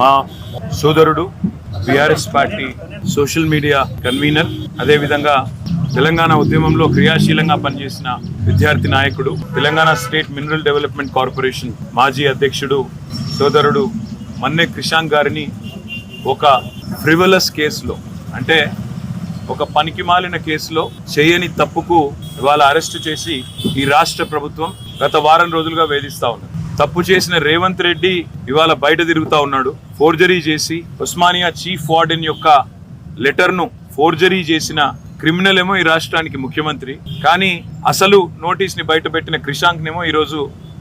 మా సోదరుడు BRS party social media convener, అదేవిధంగా తెలంగాణ ఉద్యమంలో క్రియాశీలంగా పనిచేసిన విద్యార్థి నాయకుడు, Telangana state mineral development corporation మాజీ అధ్యక్షుడు సోదరుడు మన్నె క్రిషాంక్ గారిని ఒక ఫ్రివలస్ కేసులో, అంటే ఒక పనికిమాలిన కేసులో చేయని తప్పుకు ఇవాళ అరెస్టు చేసి ఈ రాష్ట్ర ప్రభుత్వం గత వారం రోజులుగా వేధిస్తా ఉంది. తప్పు చేసిన రేవంత్ రెడ్డి ఇవాళ బయట తిరుగుతా ఉన్నాడు. ఫోర్జరీ చేసి ఉస్మానియా చీఫ్ వార్డెన్ యొక్క లెటర్ను ఫోర్జరీ చేసిన క్రిమినల్ ఏమో ఈ రాష్ట్రానికి ముఖ్యమంత్రి, కానీ అసలు నోటీస్ని బయట పెట్టిన క్రిషాంక్నేమో ఈరోజు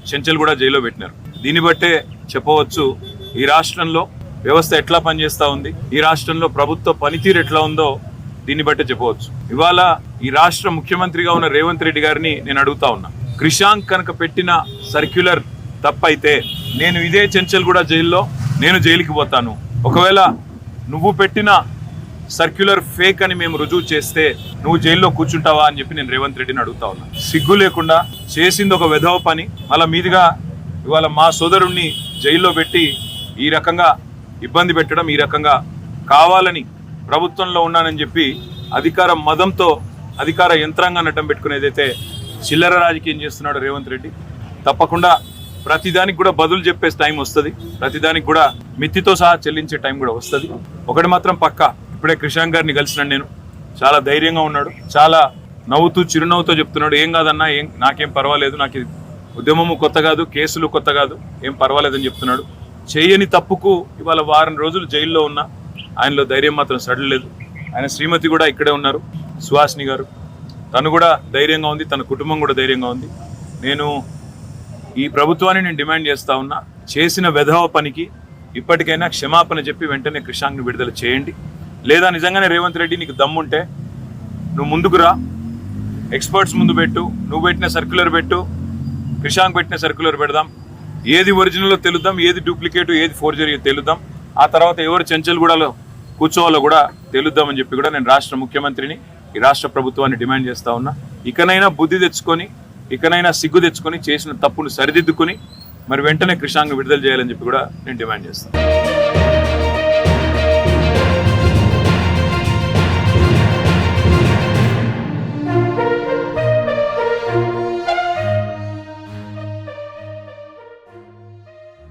చెంచల్గూడ జైల్లో పెట్టినారు. దీన్ని బట్టే చెప్పవచ్చు ఈ రాష్ట్రంలో వ్యవస్థ ఎట్లా పనిచేస్తూ ఉంది, ఈ రాష్ట్రంలో ప్రభుత్వ పనితీరు ఎట్లా ఉందో దీన్ని బట్టే చెప్పవచ్చు. ఇవాళ ఈ రాష్ట్ర ముఖ్యమంత్రిగా ఉన్న రేవంత్ రెడ్డి గారిని నేను అడుగుతా ఉన్నా, క్రిషాంక్ కనుక పెట్టిన సర్క్యులర్ తప్పైతే నేను ఇదే చెంచల్గూడ జైల్లో నేను జైలుకి పోతాను. ఒకవేళ నువ్వు పెట్టిన సర్క్యులర్ ఫేక్ అని మేము రుజువు చేస్తే నువ్వు జైల్లో కూర్చుంటావా అని చెప్పి నేను రేవంత్ రెడ్డిని అడుగుతా ఉన్నా. సిగ్గు లేకుండా చేసింది ఒక వెధవ పని, మళ్ళా మీదుగా ఇవాళ మా సోదరుణ్ణి జైల్లో పెట్టి ఈ రకంగా ఇబ్బంది పెట్టడం, ఈ రకంగా కావాలని ప్రభుత్వంలో ఉన్నానని చెప్పి అధికార మదంతో అధికార యంత్రాంగాన్ని అడ్డం పెట్టుకునేదైతే చిల్లర రాజకీయం చేస్తున్నాడు రేవంత్ రెడ్డి. తప్పకుండా ప్రతిదానికి కూడా బదులు చెప్పే టైం వస్తుంది, ప్రతిదానికి కూడా మిత్తితో సహా చెల్లించే టైం కూడా వస్తుంది. ఒకటి మాత్రం పక్కా, ఇప్పుడే క్రిషాంక్ గారిని కలిసినాను నేను, చాలా ధైర్యంగా ఉన్నాడు, చాలా నవ్వుతూ చిరునవ్వుతో చెప్తున్నాడు, ఏం కాదన్నా, నాకేం పర్వాలేదు, నాకు ఉద్యమము కొత్త కాదు, కేసులు కొత్త కాదు, ఏం పర్వాలేదని చెప్తున్నాడు. చేయని తప్పుకు ఇవాళ వారం రోజులు జైల్లో ఉన్నా ఆయనలో ధైర్యం మాత్రం సడలేదు. ఆయన శ్రీమతి కూడా ఇక్కడే ఉన్నారు, సుహాసిని గారు, తను కూడా ధైర్యంగా ఉంది, తన కుటుంబం కూడా ధైర్యంగా ఉంది. నేను ఈ ప్రభుత్వాన్ని నేను డిమాండ్ చేస్తా ఉన్నా, చేసిన వెధవ పనికి ఇప్పటికైనా క్షమాపణ చెప్పి వెంటనే క్రిషాంక్ని విడుదల చేయండి. లేదా నిజంగానే రేవంత్ రెడ్డి నీకు దమ్ముంటే నువ్వు ముందుకు రా, ఎక్స్పర్ట్స్ ముందు పెట్టు, నువ్వు పెట్టిన సర్క్యులర్ పెట్టు, క్రిషాంక్ పెట్టిన సర్క్యులర్ పెడదాం, ఏది ఒరిజినల్లో తెలుద్దాం, ఏది డూప్లికేట్, ఏది ఫోర్జరీ తెలుద్దాం. ఆ తర్వాత ఎవరు చెంచల్గూడలో కూర్చోవాలో కూడా తెలుద్దామని చెప్పి కూడా నేను రాష్ట్ర ముఖ్యమంత్రిని, ఈ రాష్ట్ర ప్రభుత్వాన్ని డిమాండ్ చేస్తా ఉన్నా. ఇకనైనా బుద్ధి తెచ్చుకొని, ఇకనైనా సిగ్గు తెచ్చుకొని, చేసిన తప్పును సరిదిద్దుకొని మరి వెంటనే క్రిషాంక్ విడుదల చేయాలని చెప్పి కూడా నేను డిమాండ్ చేస్తాను.